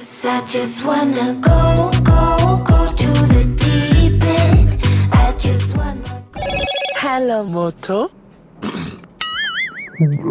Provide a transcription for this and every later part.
'Cause I just wanna go to the deep end. I just wanna. Hello, Moto.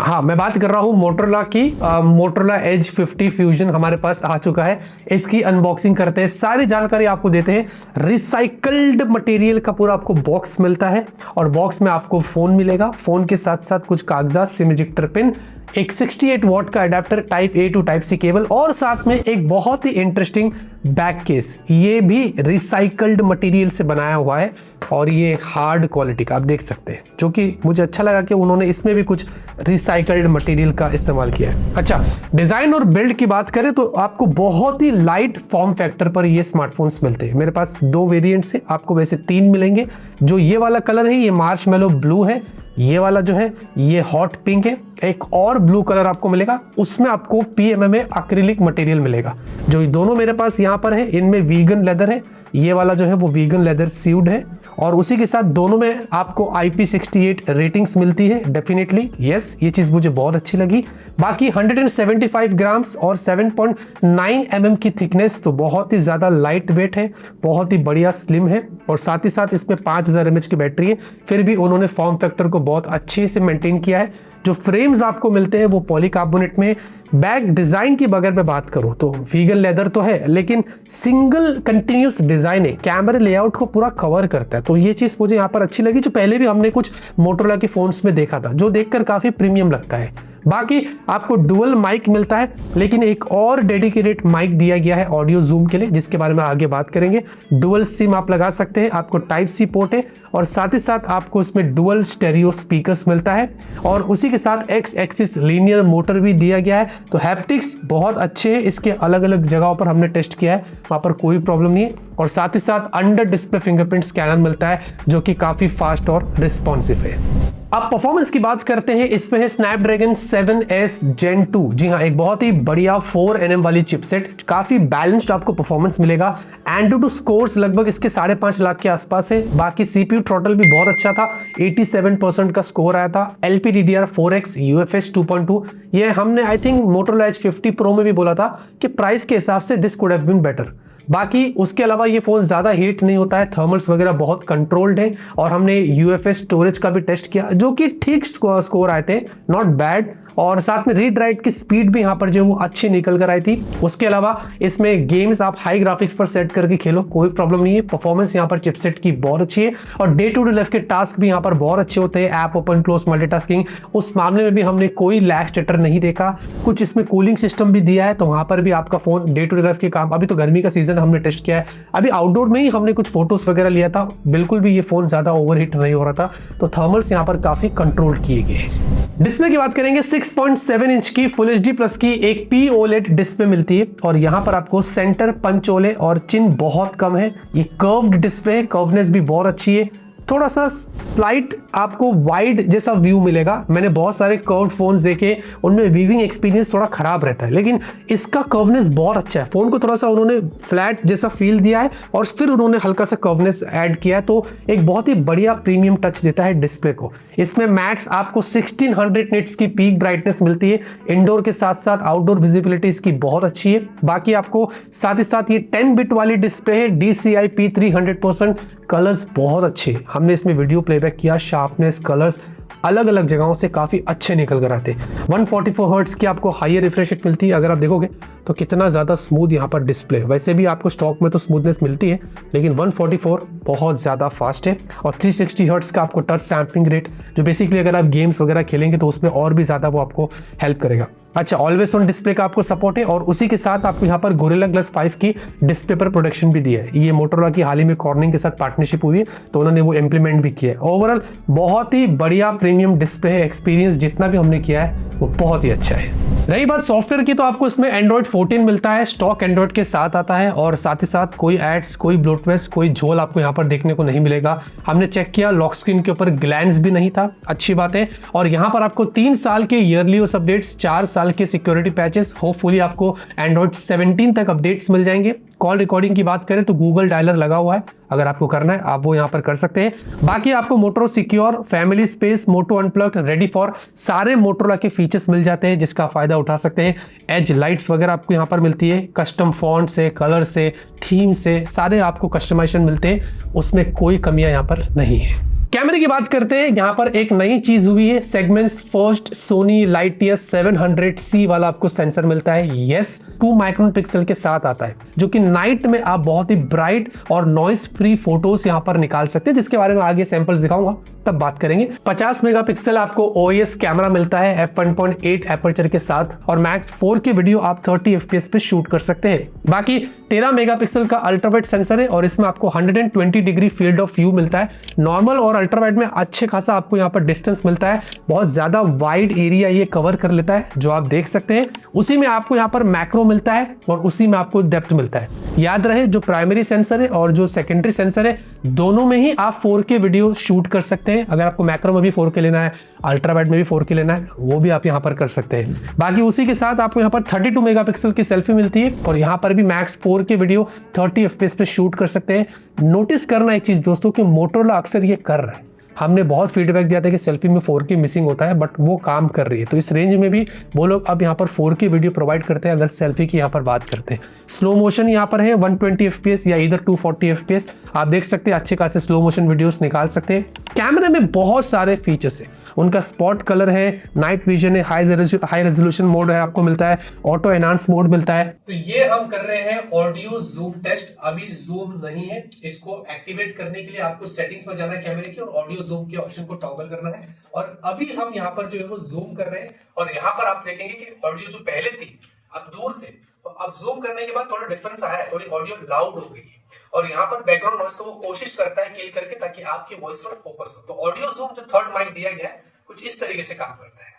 हाँ, मैं बात कर रहा हूँ मोटरोला की। मोटरोला एज 50 फ्यूजन हमारे पास आ चुका है। इसकी अनबॉक्सिंग करते हैं, सारी जानकारी आपको देते हैं। रिसाइकल्ड मटेरियल का पूरा आपको बॉक्स मिलता है और बॉक्स में आपको फ़ोन मिलेगा। फ़ोन के साथ साथ कुछ कागजात, सिम इजेक्टर पिन, एक 68 वॉट का adapter type A to type C cable और साथ में एक बहुत ही इंटरेस्टिंग बैक केस। ये भी रिसाइकल्ड मटेरियल से बनाया हुआ है और ये हार्ड क्वालिटी का आप देख सकते हैं, जो कि मुझे अच्छा लगा कि उन्होंने इसमें भी कुछ रिसाइकल्ड मटेरियल का इस्तेमाल किया है। अच्छा, डिज़ाइन और बिल्ड की बात करें तो आपको बहुत ही लाइट फॉर्म फैक्टर पर ये स्मार्टफोन्स मिलते हैं। मेरे पास 2 वेरिएंट्स हैं, आपको वैसे 3 मिलेंगे। जो ये वाला कलर है ये मार्शमेलो ब्लू है, ये वाला जो है ये हॉट पिंक है। एक और ब्लू कलर आपको मिलेगा, उसमें आपको PMMA एक्रिलिक मटेरियल मिलेगा। जो ये दोनों मेरे पास यहाँ पर है, इनमें वीगन लेदर है, ये वाला जो है वो वीगन लेदर सीव्ड है और उसी के साथ दोनों में आपको IP68 रेटिंग्स मिलती है। डेफिनेटली यस, ये चीज़ मुझे बहुत अच्छी लगी। बाकी 175 ग्राम्स और 7.9 mm की थिकनेस, तो बहुत ही ज़्यादा लाइट वेट है, बहुत ही बढ़िया स्लिम है और साथ ही साथ इसमें 5000 mAh की बैटरी है। फिर भी उन्होंने फॉर्म फैक्टर को बहुत अच्छे से मेंटेन किया है। जो फ्रेम्स आपको मिलते हैं वो पॉलीकार्बोनेट में। बैक डिज़ाइन की अगर मैं बात करूं तो वीगन लेदर तो है, लेकिन सिंगल कंटिन्यूस डिज़ाइन है, कैमरे लेआउट को पूरा कवर करता है। तो ये चीज़ मुझे यहाँ पर अच्छी लगी, जो पहले भी हमने कुछ मोटरोला के फ़ोन्स में देखा था, जो देखकर काफ़ी प्रीमियम लगता है। बाकी आपको डुअल माइक मिलता है, लेकिन एक और डेडिकेटेड माइक दिया गया है ऑडियो जूम के लिए, जिसके बारे में आगे बात करेंगे। डुअल सिम आप लगा सकते हैं, आपको टाइप सी पोर्ट है और साथ ही साथ आपको इसमें डुअल स्टेरियो स्पीकर्स मिलता है और उसी के साथ एक्स एक्सिस लीनियर मोटर भी दिया गया है। तो हैप्टिक्स बहुत अच्छे हैं इसके, अलग अलग जगहों पर हमने टेस्ट किया है, वहाँ पर कोई प्रॉब्लम नहीं है। और साथ ही साथ अंडर डिस्प्ले फिंगरप्रिंट स्कैनर मिलता है, जो कि काफ़ी फास्ट और रिस्पॉन्सिव है। अब परफॉर्मेंस की बात करते हैं, इसमें है स्नैपड्रैगन 7S Gen 2। जी हाँ, एक बहुत ही बढ़िया 4nm वाली चिपसेट, काफ़ी बैलेंस्ड आपको परफॉर्मेंस मिलेगा। एंटूटू स्कोर्स लगभग इसके 5.5 लाख के आसपास है। बाकी CPU थ्रॉटल भी बहुत अच्छा था, 87% का स्कोर आया था। LPDDR4X UFS 2.2, ये हमने I think Motorola Edge 50 Pro में भी बोला था कि प्राइस के हिसाब से this could have been better. बाकी उसके अलावा ये फ़ोन ज़्यादा हीट नहीं होता है, थर्मल्स वगैरह बहुत कंट्रोल्ड है और हमने UFS स्टोरेज का भी टेस्ट किया, जो कि ठीक स्कोर आए थे, नॉट बैड। और साथ में रीड राइट की स्पीड भी यहाँ पर जो वो अच्छी निकल कर आई थी। उसके अलावा इसमें गेम्स आप हाई ग्राफिक्स पर सेट करके खेलो, कोई प्रॉब्लम नहीं है। परफॉर्मेंस यहाँ पर चिपसेट की बहुत अच्छी है और डे टू डे लाइफ के टास्क भी यहाँ पर बहुत अच्छे होते हैं। ऐप ओपन क्लोज मल्टीटास्किंग, उस मामले में भी हमने कोई लैग स्टेटर नहीं देखा। कुछ इसमें कूलिंग सिस्टम भी दिया है, तो वहाँ पर भी आपका phone day to day life के काम, अभी तो गर्मी का सीजन हमने टेस्ट किया है, अभी आउटडोर में ही हमने कुछ फोटोज वगैरह लिया था, बिल्कुल भी ये फ़ोन ज़्यादा ओवरहीट नहीं हो रहा था। तो थर्मल्स यहाँ पर काफ़ी कंट्रोल किए गए। डिस्प्ले की बात करेंगे, 6.7 इंच की फुल HD प्लस की एक POLED डिस्प्ले मिलती है और यहाँ पर आपको सेंटर पंच होले और चिन बहुत कम है। ये कर्व्ड डिस्प्ले है, कर्वनेस भी बहुत अच्छी है। थोड़ा सा स्लाइट आपको वाइड जैसा व्यू मिलेगा। मैंने बहुत सारे कर्व्ड फोन्स देखे, उनमें वीविंग एक्सपीरियंस थोड़ा खराब रहता है, लेकिन इसका कर्वनेस बहुत अच्छा है। फोन को थोड़ा सा उन्होंने फ्लैट जैसा फील दिया है और फिर उन्होंने हल्का सा कर्वनेस ऐड किया है, तो एक बहुत ही बढ़िया प्रीमियम टच देता है डिस्प्ले को। इसमें मैक्स आपको 1600 निट्स की पीक ब्राइटनेस मिलती है। इंडोर के साथ साथ आउटडोर विजिबिलिटी इसकी बहुत अच्छी है। बाकी आपको साथ ही साथ ये 10 बिट वाली डिस्प्ले है, DCI P3 100%। कलर्स बहुत अच्छे, हमने इसमें वीडियो प्लेबैक किया, शार्पनेस, कलर्स अलग अलग जगहों से काफ़ी अच्छे निकल कर आते। 144 हर्ट्ज की आपको हायर रिफ्रेश रेट मिलती है। अगर आप देखोगे तो कितना ज़्यादा स्मूथ यहाँ पर डिस्प्ले, वैसे भी आपको स्टॉक में तो स्मूथनेस मिलती है, लेकिन 144 बहुत ज़्यादा फास्ट है। और 360 हर्ट्ज का आपको टच सैम्पलिंग रेट, जो बेसिकली अगर आप गेम्स वगैरह खेलेंगे तो उसमें और भी ज़्यादा वो आपको हेल्प करेगा। अच्छा, ऑलवेज ऑन डिस्प्ले का आपको सपोर्ट है और उसी के साथ आपको यहाँ पर गोरिल्ला ग्लास 5 की डिस्प्ले पर प्रोटेक्शन भी दिया है। ये मोटरोला की हाल ही में कॉर्निंग के साथ पार्टनरशिप हुई है, तो उन्होंने वो इंप्लीमेंट भी किया है। ओवरऑल बहुत ही बढ़िया प्रीमियम डिस्प्ले है, एक्सपीरियंस जितना भी हमने किया है वो बहुत ही अच्छा है। रही बात सॉफ्टवेयर की, तो आपको इसमें Android 14 मिलता है, स्टॉक Android के साथ आता है और साथ ही साथ कोई एड्स, कोई ब्लोटवेयर, कोई झोल आपको यहाँ पर देखने को नहीं मिलेगा। हमने चेक किया, लॉक स्क्रीन के ऊपर ग्लैंस भी नहीं था, अच्छी बात है। और यहाँ पर आपको 3 साल के ईयरली ओएस अपडेट्स, 4 साल के सिक्योरिटी पैचेस, होपफुली आपको Android 17 तक अपडेट्स मिल जाएंगे। कॉल रिकॉर्डिंग की बात करें तो गूगल डायलर लगा हुआ है, अगर आपको करना है आप वो यहाँ पर कर सकते हैं। बाकी आपको Moto secure, family space, Moto unplugged, ready for सारे मोटरोला के फीचर्स मिल जाते हैं जिसका फायदा उठा सकते हैं। एज लाइट्स वगैरह आपको यहाँ पर मिलती है, कस्टम फॉन्ट से, कलर से, थीम से सारे आपको कस्टमाइजेशन मिलते हैं, उसमें कोई कमियां यहाँ पर नहीं है। कैमरे की बात करते हैं, यहाँ पर एक नई चीज हुई है, segments first Soni Lightyear 700C वाला आपको सेंसर मिलता है। यस, 2 माइक्रोन पिक्सल के साथ आता है, जो कि नाइट में आप बहुत ही ब्राइट और नॉइस फ्री फोटोज यहाँ पर निकाल सकते हैं, जिसके बारे में आगे सैंपल्स दिखाऊंगा तब बात करेंगे। 50 मेगापिक्सल आपको OIS कैमरा मिलता है f1.8 एपर्चर के साथ, और मैक्स 4K वीडियो आप 30 FPS पे शूट कर सकते हैं। बाकी 13 मेगापिक्सल का अल्ट्रावाइड सेंसर है और इसमें आपको 120 डिग्री फील्ड ऑफ व्यू मिलता है। नॉर्मल और अल्ट्रावाइड में अच्छे खासा आपको यहाँ पर डिस्टेंस मिलता है, बहुत ज्यादा वाइड एरिया ये कवर कर लेता है जो आप देख सकते हैं। उसी में आपको यहाँ पर मैक्रो मिलता है और उसी में आपको डेप्थ मिलता है। याद रहे, जो प्राइमरी सेंसर है और जो सेकेंडरी सेंसर है, दोनों में ही आप 4K वीडियो शूट कर सकते हैं। अगर आपको मैक्रो में भी 4K लेना है, अल्ट्रावाइड में भी 4K लेना है, वो भी आप यहाँ पर कर सकते हैं। बाकी उसी के साथ आपको यहाँ पर 32 मेगापिक्सल की सेल्फी मिलती है और यहाँ पर भी मैक्स 4K वीडियो 30 FPS पे शूट कर सकते हैं। नोटिस करना एक चीज दोस्तों कि मोटोरोला अक्सर ये कर रहा है, हमने बहुत फीडबैक दिया था कि सेल्फी में 4K मिसिंग होता है, बट वो काम कर रही है। तो इस रेंज में भी वो लोग अब यहाँ पर 4K वीडियो प्रोवाइड करते हैं। अगर सेल्फी की यहाँ पर बात करते हैं, स्लो मोशन यहाँ पर है 120 FPS या इधर 240 FPS, आप देख सकते हैं अच्छे खासे स्लो मोशन वीडियोस निकाल सकते हैं। कैमरे में बहुत सारे फीचर्स है, उनका स्पॉट कलर है, नाइट विजन है, हाई रेजोल्यूशन मोड है आपको मिलता है, ऑटो एनहांस मोड मिलता है। तो ये हम कर रहे हैं ऑडियो जूम टेस्ट, अभी जूम नहीं है। इसको एक्टिवेट करने के लिए आपको सेटिंग्स में जाना है कैमरे की और ऑडियो जूम के ऑप्शन को टॉगल करना है। और अभी हम यहाँ पर जो है वो जूम कर रहे हैं और यहाँ पर आप देखेंगे कि ऑडियो जो पहले थी अब दूर थे, तो अब जूम करने के बाद थोड़ा डिफरेंस आया है, थोड़ी ऑडियो लाउड हो गई है। और यहाँ पर बैकग्राउंड नॉइस को वो कोशिश करता है किल करके, ताकि आपकी वॉइस पर फोकस हो। तो ऑडियो जूम जो थर्ड माइक दिया गया है कुछ इस तरीके से काम करता है।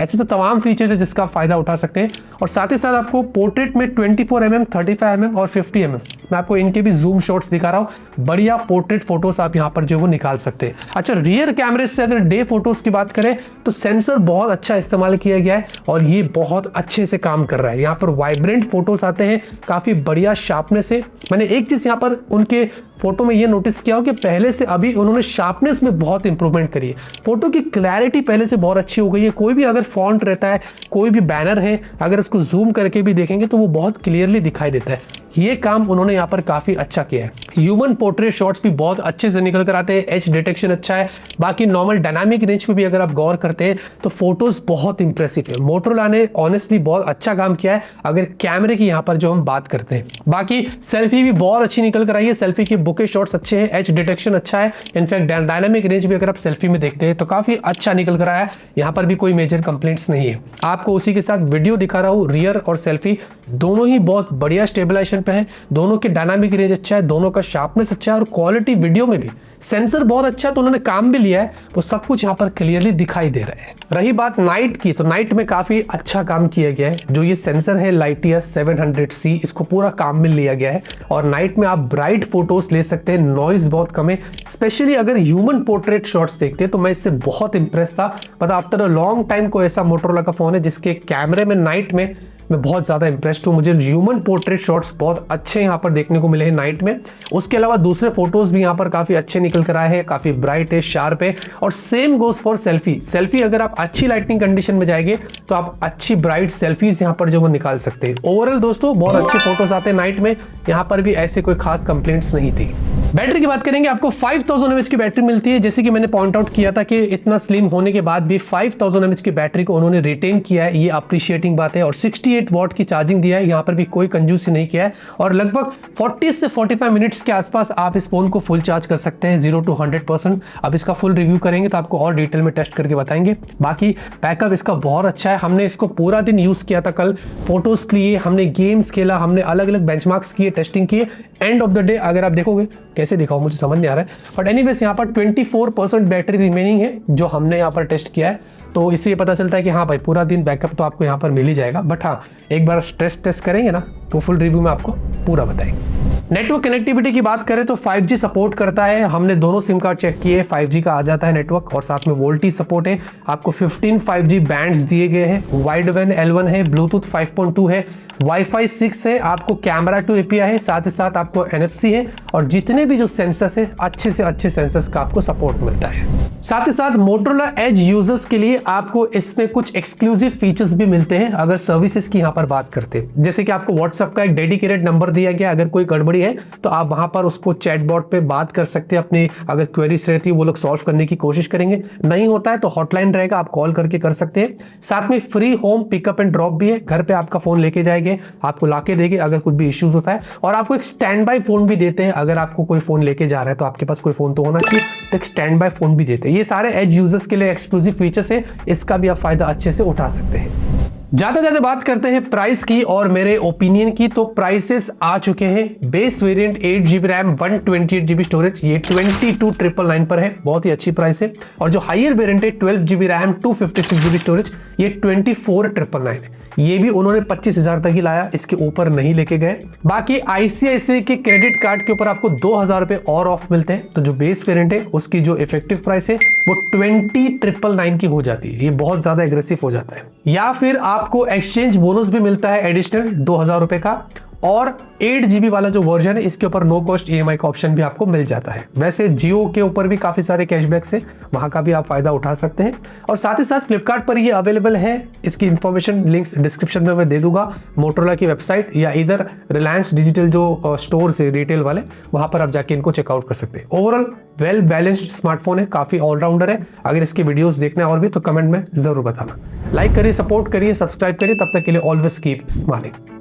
ऐसे तो तमाम फीचर्स है जिसका फायदा उठा सकते हैं। और साथ ही साथ आपको पोर्ट्रेट में 24mm, 35mm और 50mm, मैं आपको इनके भी जूम शॉट्स दिखा रहा हूँ। बढ़िया पोर्ट्रेट फोटोज आप यहाँ पर जो वो निकाल सकते हैं। अच्छा, रियर कैमरे से अगर डे फोटोज की बात करें तो सेंसर बहुत अच्छा इस्तेमाल किया गया है और ये बहुत अच्छे से काम कर रहा है। यहाँ पर वाइब्रेंट फोटोज आते हैं काफी बढ़िया शार्पनेस से। मैंने एक चीज यहाँ पर उनके फोटो में ये नोटिस किया हो कि पहले से अभी उन्होंने शार्पनेस में बहुत इंप्रूवमेंट करी है। फोटो की क्लैरिटी पहले से बहुत अच्छी हो गई है। कोई भी अगर फॉन्ट रहता है, कोई भी बैनर है, अगर इसको जूम करके भी देखेंगे तो वो बहुत क्लियरली दिखाई देता है। ये काम उन्होंने यहाँ पर काफी अच्छा किया है। ह्यूमन पोर्ट्रेट शॉट्स भी बहुत अच्छे से निकल कर आते हैं, एज डिटेक्शन अच्छा है। बाकी नॉर्मल डायनामिक रेंज पे भी अगर आप गौर करते हैं तो फोटोज बहुत इंप्रेसिव है। मोटोरोला ने ऑनेस्टली बहुत अच्छा काम किया है अगर कैमरे की यहाँ पर जो हम बात करते हैं। बाकी सेल्फी भी बहुत अच्छी निकल कर आई है, सेल्फी के बुके शॉट्स अच्छे हैं, एज डिटेक्शन अच्छा है। इनफैक्ट डायनामिक रेंज भी अगर आप सेल्फी में देखते हैं तो काफी अच्छा निकल कर आया है। यहाँ पर भी कोई मेजर कंप्लेंट्स नहीं है। आपको उसी के साथ वीडियो दिखा रहा हूँ, रियर और सेल्फी दोनों ही बहुत बढ़िया स्टेबलाइजेशन पे है। दोनों के डायनामिक रेंज अच्छा है, दोनों का शार्पनेस अच्छा है और क्वालिटी वीडियो में भी सेंसर बहुत अच्छा है। तो उन्होंने काम भी लिया है, वो सब कुछ यहाँ पर क्लियरली दिखाई दे रहा है। रही बात नाइट की, तो नाइट में काफी अच्छा काम किया गया है। जो ये सेंसर है लाइटियर 700C, इसको पूरा काम में लिया गया है और नाइट में आप ब्राइट फोटोज ले सकते हैं, नॉइज बहुत कम है। स्पेशली अगर ह्यूमन पोर्ट्रेट शॉट्स देखते हैं तो मैं इससे बहुत इंप्रेस था। मतलब आफ्टर अ लॉन्ग टाइम कोई ऐसा मोटोरोला का फोन है जिसके कैमरे में नाइट में मैं बहुत ज़्यादा इंप्रेस्ड हूँ। मुझे ह्यूमन पोर्ट्रेट शॉट्स बहुत अच्छे यहाँ पर देखने को मिले हैं नाइट में। उसके अलावा दूसरे फोटोज भी यहाँ पर काफ़ी अच्छे निकल कर आए हैं, काफ़ी ब्राइट है, शार्प है। और same goes for selfie. Selfie अगर आप अच्छी लाइटिंग कंडीशन में जाएंगे तो आप अच्छी ब्राइट सेल्फीज यहाँ पर जो वो निकाल सकते हैं। ओवरऑल दोस्तों बहुत अच्छे फोटोज आते हैं नाइट में। यहाँ पर भी ऐसे कोई खास कंप्लेंट्स नहीं थी। बैटरी की बात करेंगे, आपको 5000 mAh की बैटरी मिलती है। जैसे कि मैंने पॉइंट आउट किया था कि इतना स्लिम होने के बाद भी 5000 mAh की बैटरी को उन्होंने रिटेन किया है, ये अप्रिशिएटिंग बात है। और 68 वॉट की चार्जिंग दिया है, यहाँ पर भी कोई कंजूसी नहीं किया है। और लगभग 40 से 45 मिनट्स के आसपास आप इस फोन को फुल चार्ज कर सकते हैं 0 to 100%। अब इसका फुल रिव्यू करेंगे तो आपको और डिटेल में टेस्ट करके बताएंगे। बाकी बैकअप इसका बहुत अच्छा है। हमने इसको पूरा दिन यूज़ किया था, कल फोटोज लिए, हमने गेम्स खेला, हमने अलग अलग बेंचमार्क्स किए, टेस्टिंग किए। एंड ऑफ द डे अगर आप देखोगे, कैसे दिखाऊं मुझे समझ नहीं आ रहा है, बट एनीवेज यहाँ पर 24% बैटरी रिमेनिंग है जो हमने यहाँ पर टेस्ट किया है। तो इससे ये पता चलता है कि हाँ भाई पूरा दिन बैकअप तो आपको यहाँ पर मिल ही जाएगा। बट हाँ, एक बार स्ट्रेस टेस्ट करेंगे ना तो फुल रिव्यू में आपको पूरा बताएंगे। नेटवर्क कनेक्टिविटी की बात करें तो 5G सपोर्ट करता है। हमने दोनों सिम कार्ड चेक किए, 5G का आ जाता है नेटवर्क और साथ में वोल्टी सपोर्ट है। आपको 15 5G बैंड्स दिए गए हैं, वाइड वैन L1 है, ब्लूटूथ 5.2 है, वाईफाई 6 है, आपको कैमरा टू API है, साथ ही साथ आपको NFC है और जितने भी जो सेंसर्स है अच्छे से अच्छे सेंसर्स का आपको सपोर्ट मिलता है। साथ ही साथ मोटोरोला एज यूजर्स के लिए आपको इसमें कुछ एक्सक्लूसिव फीचर्स भी मिलते हैं अगर सर्विसेज की यहाँ पर बात करते हैं। जैसे कि आपको व्हाट्सएप का एक डेडिकेटेड नंबर दिया गया, अगर कोई गड़बड़ी है तो आप वहां पर उसको चैटबॉट पे बात कर सकते हैं, अपनी अगर क्वेरीज रहती है वो लोग सॉल्व करने की कोशिश करेंगे, नहीं होता है तो हॉटलाइन रहेगा, आप कॉल करके कर सकते हैं। साथ में free home pickup and drop भी है, घर पे आपका फोन लेके जाएंगे, आपको लाके देंगे अगर कुछ भी इश्यूज होता है, और आपको एक स्टैंड बाय फोन भी देते हैं। अगर आपको कोई फोन लेके जा रहा है तो आपके पास कोई फोन तो होना चाहिए, तो एक स्टैंड बाय फोन भी देते हैं। ये सारे एज यूजर्स के लिए एक्सक्लूसिव फीचर्स है, इसका भी आप फायदा अच्छे से उठा सकते हैं। ज्यादा बात करते हैं प्राइस की और मेरे ओपिनियन की, तो प्राइसेस आ चुके हैं। Base variant 8GB RAM 128GB storage ये 22,999 पर है, बहुत ही अच्छी प्राइस है। और जो हायर वेरिएंट है 12GB रैम 256GB स्टोरेज ये 24,999 है। ये भी उन्होंने 25,000 तक ही लाया, इसके ऊपर नहीं लेके गए। बाकी ICICI के क्रेडिट कार्ड के ऊपर आपको 2,000 रुपए और ऑफ मिलते हैं, तो जो बेस वेरिएंट है उसकी जो इफेक्टिव प्राइस है वो 20,999 की हो जाती है। ये बहुत ज्यादा एग्रेसिव हो जाता है। या फिर आपको एक्सचेंज बोनस भी मिलता है एडिशनल 2,000 रुपए का, और 8GB वाला जो वर्जन है इसके ऊपर नो कॉस्ट EMI का ऑप्शन भी आपको मिल जाता है। वैसे जियो के ऊपर भी काफी सारे कैशबैक्स है, वहां का भी आप फायदा उठा सकते हैं। और साथ ही साथ फ्लिपकार्ट पर ये अवेलेबल है, इसकी इंफॉर्मेशन लिंक्स डिस्क्रिप्शन में मैं दे दूंगा। मोटोरोला की वेबसाइट या इधर रिलायंस डिजिटल जो स्टोर है रिटेल वाले, वहां पर आप जाके इनको चेकआउट कर सकते हैं। ओवरऑल वेल बैलेंस्ड स्मार्टफोन है, काफी ऑलराउंडर है। अगर इसके वीडियोस देखना और भी तो कमेंट में जरूर बताना। लाइक करिए, सपोर्ट करिए, सब्सक्राइब करिए। तब तक के लिए ऑलवेज कीप स्माइलिंग।